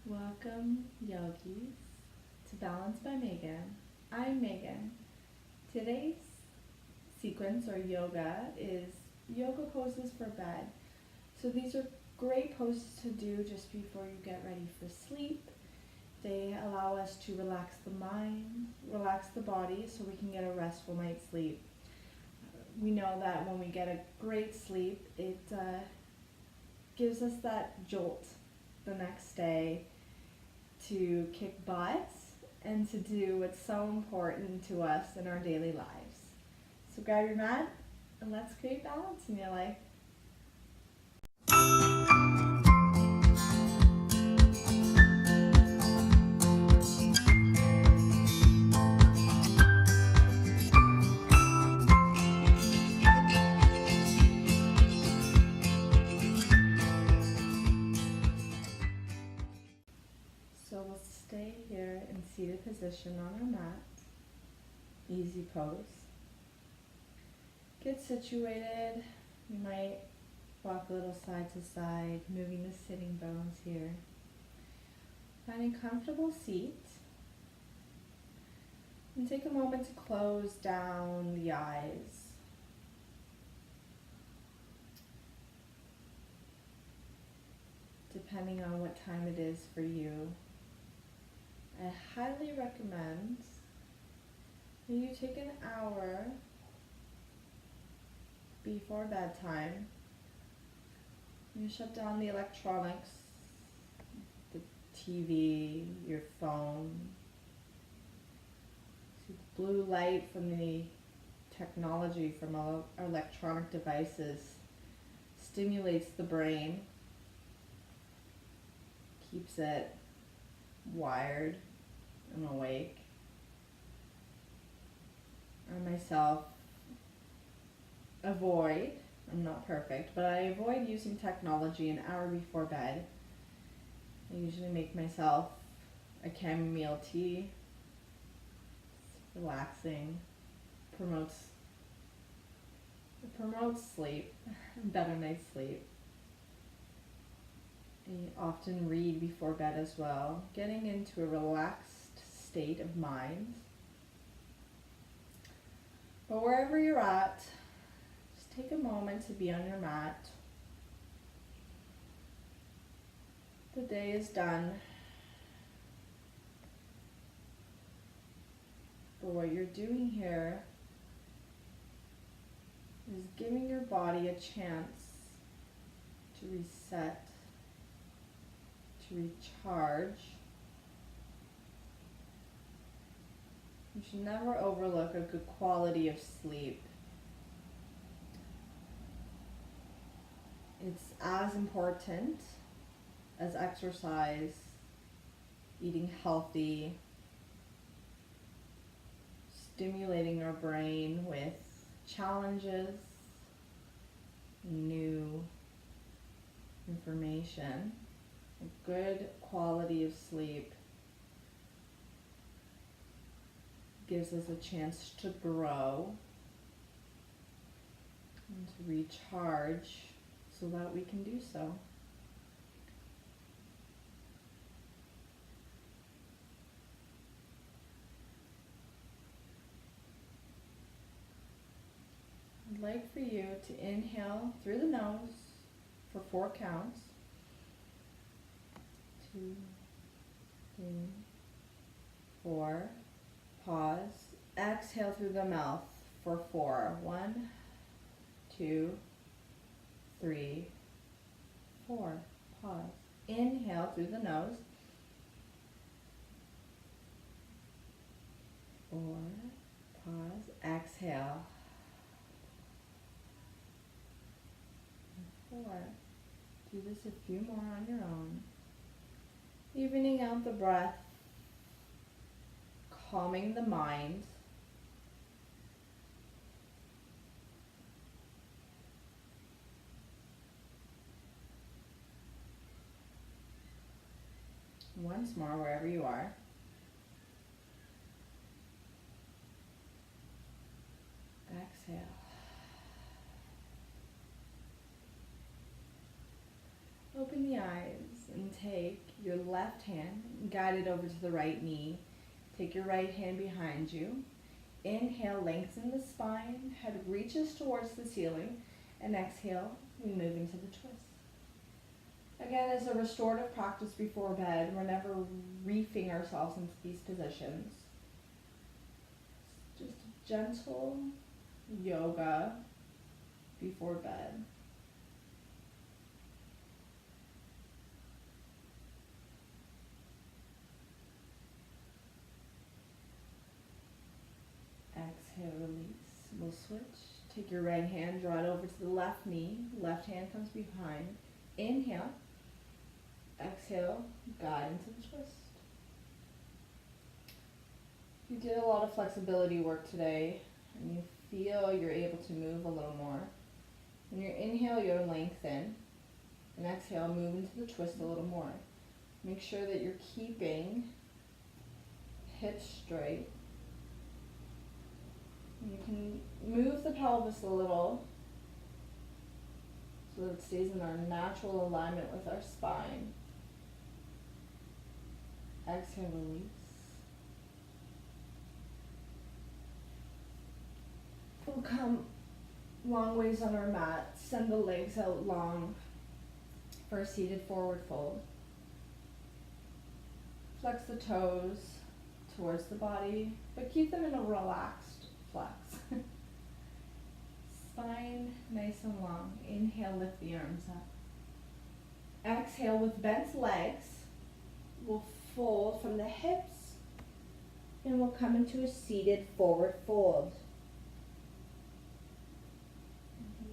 Welcome, yogis, to Balance by Meghan. I'm Meghan. Today's sequence or yoga is yoga poses for bed. So these are great poses to do just before you get ready for sleep. They allow us to relax the mind, relax the body so we can get a restful night's sleep. We know that when we get a great sleep, it gives us that jolt the next day to kick butt and to do what's so important to us in our daily lives. So grab your mat and let's create balance in your life. So we'll stay here in seated position on our mat. Easy pose. Get situated. You might walk a little side to side, moving the sitting bones here. Find a comfortable seat. And take a moment to close down the eyes. Depending on what time it is for you. I highly recommend that you take an hour before bedtime. You shut down the electronics, the TV, your phone. See, the blue light from the technology from our electronic devices stimulates the brain, keeps it wired and awake. I myself I'm not perfect, but I avoid using technology an hour before bed. I usually make myself a chamomile tea. It's relaxing, it promotes sleep, better night's sleep. I often read before bed as well, getting into a relaxed state of mind. But wherever you're at, just take a moment to be on your mat. The day is done. But what you're doing here is giving your body a chance to reset, to recharge. You should never overlook a good quality of sleep. It's as important as exercise, eating healthy, stimulating our brain with challenges, new information. A good quality of sleep gives us a chance to grow and to recharge so that we can do so. I'd like for you to inhale through the nose for 4 counts. 2, 3, 4. Pause. Exhale through the mouth for 4. 1, 2, 3, 4. Pause. Inhale through the nose. 4. Pause. Exhale. 4. Do this a few more on your own. Evening out the breath. Calming the mind. Once more, wherever you are. Exhale. Open the eyes and take take your left hand, guide it over to the right knee. Take your right hand behind you. Inhale, lengthen the spine, head reaches towards the ceiling, and exhale, we move into the twist. Again, as a restorative practice before bed, we're never reefing ourselves into these positions. Just gentle yoga before bed. Exhale, release. We'll switch. Take your right hand, draw it over to the left knee. Left hand comes behind. Inhale. Exhale, guide into the twist. You did a lot of flexibility work today, and you feel you're able to move a little more. When you inhale, you'll lengthen, and exhale, move into the twist a little more. Make sure that you're keeping hips straight. You can move the pelvis a little so that it stays in our natural alignment with our spine. Exhale, release. We'll come long ways on our mat. Send the legs out long for a seated forward fold. Flex the toes towards the body, but keep them in a relaxed flex. Spine nice and long. Inhale, lift the arms up. Exhale, with bent legs, we'll fold from the hips and we'll come into a seated forward fold.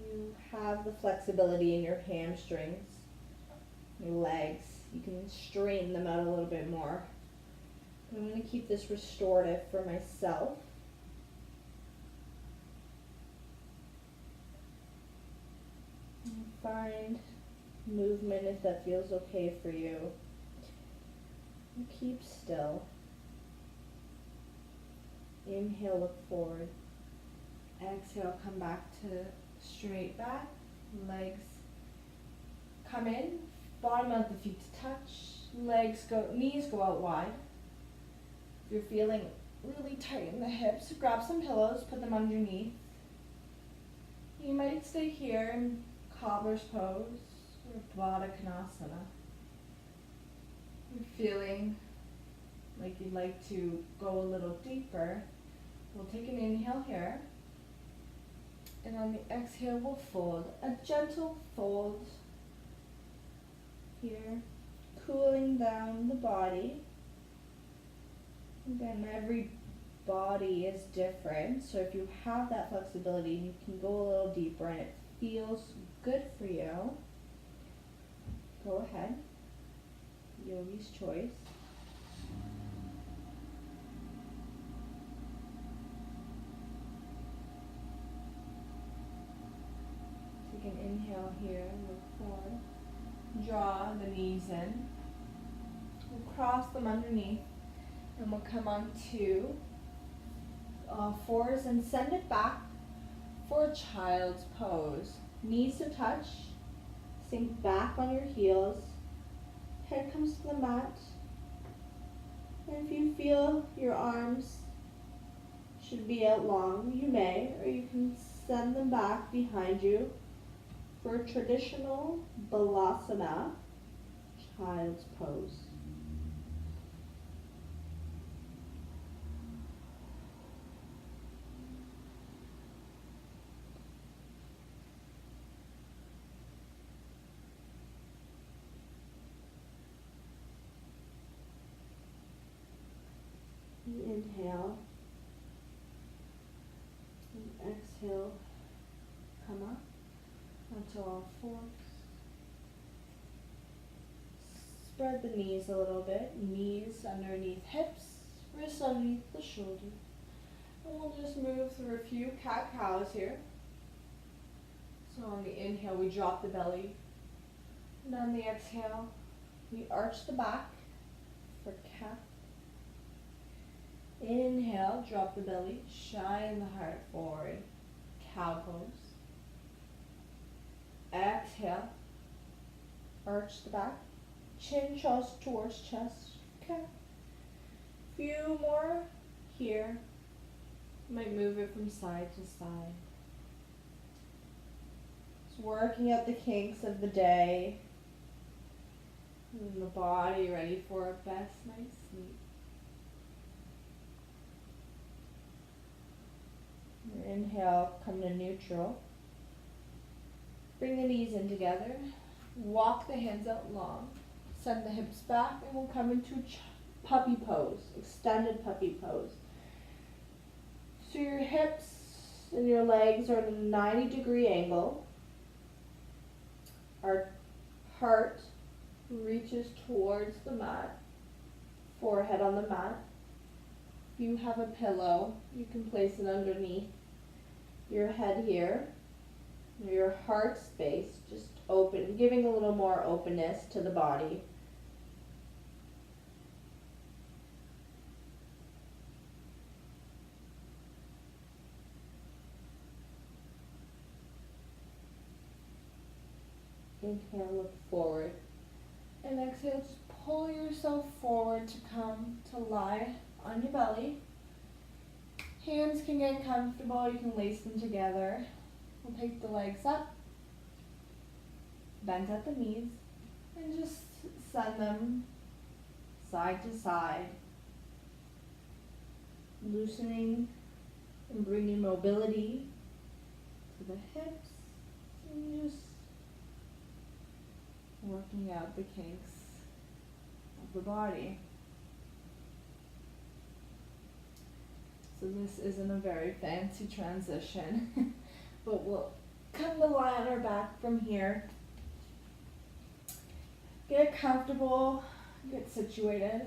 You have the flexibility in your hamstrings, your legs. You can straighten them out a little bit more. I'm going to keep this restorative for myself. And find movement if that feels okay for you. And keep still. Inhale, look forward. Exhale, come back to straight back. Legs come in. Bottom of the feet to touch. Knees go out wide. If you're feeling really tight in the hips, grab some pillows, put them underneath. You might stay here in cobbler's pose or Baddha Konasana. You're feeling like you'd like to go a little deeper. We'll take an inhale here. And on the exhale, we'll fold. A gentle fold here, cooling down the body. Again, every body is different, so if you have that flexibility, you can go a little deeper and it feels good for you. Go ahead. Yogi's choice. Take an inhale here, look forward. Draw the knees in. We'll cross them underneath. And we'll come on to fours and send it back for a child's pose. Knees to touch, sink back on your heels, head comes to the mat. And if you feel your arms should be out long, you may, or you can send them back behind you for a traditional balasana, child's pose. Inhale and exhale, come up onto all fours. Spread the knees a little bit, knees underneath hips, wrists underneath the shoulders. And we'll just move through a few cat-cows here. So on the inhale, we drop the belly. And on the exhale, we arch the back for cat. Inhale, drop the belly, shine the heart forward, cow pose. Exhale, arch the back, Chin towards chest. Okay. Few more here. Might move it from side to side. Just working out the kinks of the day. And the body ready for a best night's sleep. Your inhale, come to neutral. Bring the knees in together. Walk the hands out long. Send the hips back and we'll come into puppy pose, extended puppy pose. So your hips and your legs are at a 90-degree angle. Our heart reaches towards the mat, forehead on the mat. If you have a pillow, you can place it underneath your head here. Your heart space, just open, giving a little more openness to the body. Inhale, look forward. And exhale, just pull yourself forward to come to lie on your belly. Hands can get comfortable, you can lace them together. We'll take the legs up, bend at the knees, and just send them side to side. Loosening and bringing mobility to the hips, and just working out the kinks of the body. So this isn't a very fancy transition, but we'll come to lie on our back from here. Get comfortable, get situated.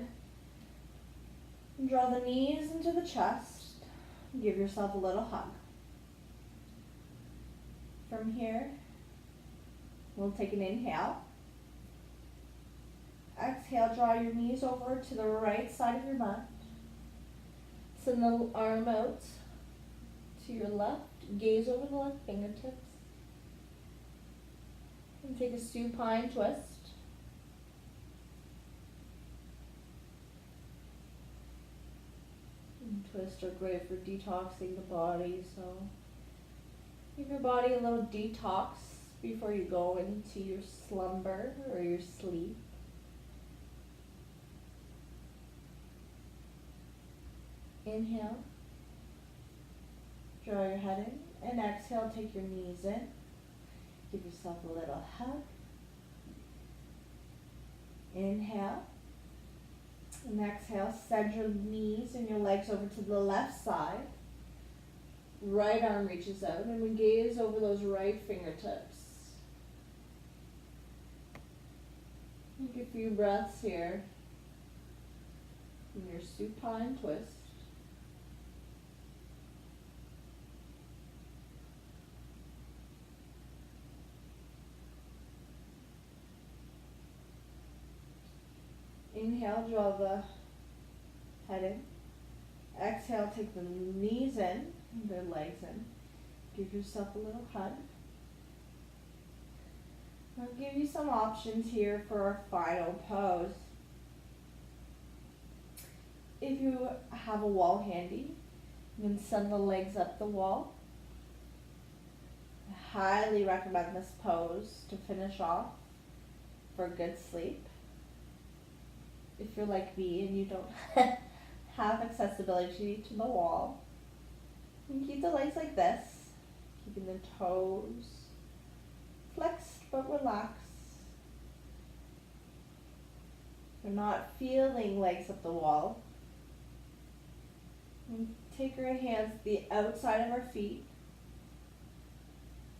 Draw the knees into the chest. Give yourself a little hug. From here, we'll take an inhale. Exhale, draw your knees over to the right side of your mat. Send the arm out to your left. Gaze over the left fingertips. And take a supine twist. And twists are great for detoxing the body, so give your body a little detox before you go into your slumber or your sleep. Inhale, draw your head in, and exhale, take your knees in. Give yourself a little hug. Inhale, and exhale, send your knees and your legs over to the left side. Right arm reaches out, and we gaze over those right fingertips. Take a few breaths here in your supine twist. Inhale, draw the head in. Exhale, take the knees in, the legs in. Give yourself a little hug. I'll give you some options here for our final pose. If you have a wall handy, you can send the legs up the wall. I highly recommend this pose to finish off for a good sleep. If you're like me and you don't have accessibility to the wall, you can keep the legs like this, keeping the toes flexed but relaxed. We're not feeling legs up the wall. And take our hands to the outside of our feet,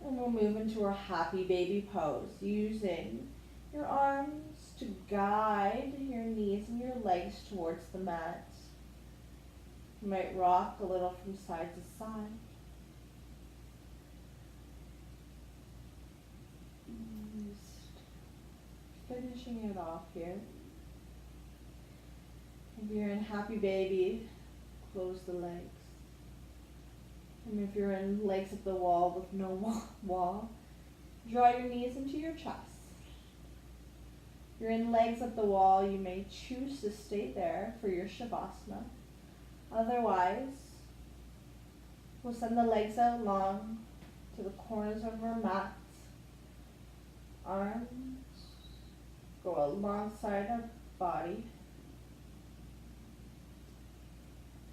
and we'll move into our happy baby pose, using your arms to guide your knees and your legs towards the mat. You might rock a little from side to side. Just finishing it off here. If you're in happy baby, close the legs. And if you're in legs at the wall with no wall, draw your knees into your chest. you're in legs at the wall, you may choose to stay there for your Shavasana. Otherwise, we'll send the legs out long to the corners of our mat. Arms go alongside our body.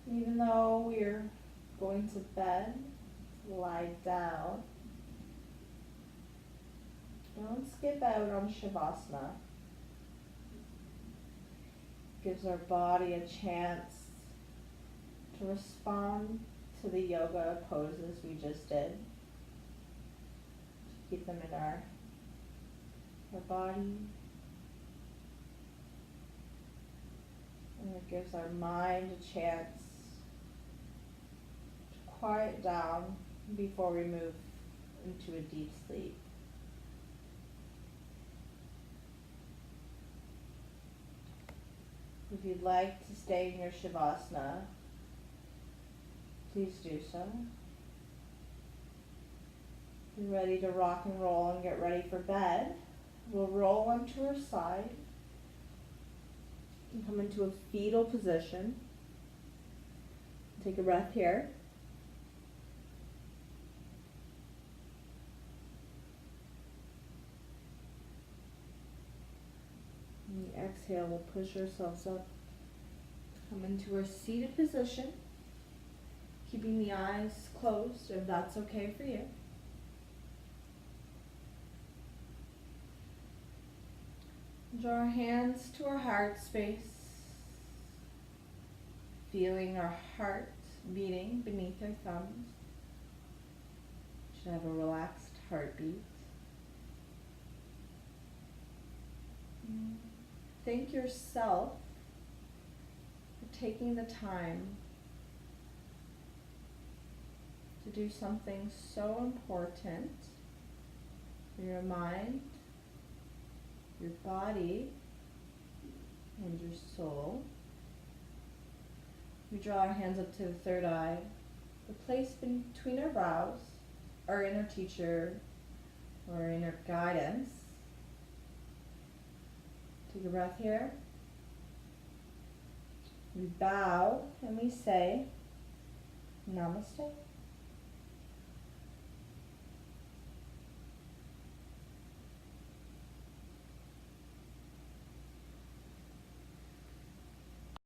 Even though we're going to bed, lie down. Don't skip out on Shavasana. Gives our body a chance to respond to the yoga poses we just did. To keep them in our body. And it gives our mind a chance to quiet down before we move into a deep sleep. If you'd like to stay in your Shavasana, please do so. If you're ready to rock and roll and get ready for bed, we'll roll onto our side and come into a fetal position. Take a breath here. And the exhale, we'll push ourselves up. Come into our seated position, keeping the eyes closed if that's okay for you. Draw our hands to our heart space, feeling our heart beating beneath our thumbs. Should have a relaxed heartbeat. Thank yourself for taking the time to do something so important for your mind, your body, and your soul. We draw our hands up to the third eye, the place between our brows, our inner teacher, or inner guidance. Take a breath here. We bow and we say, Namaste.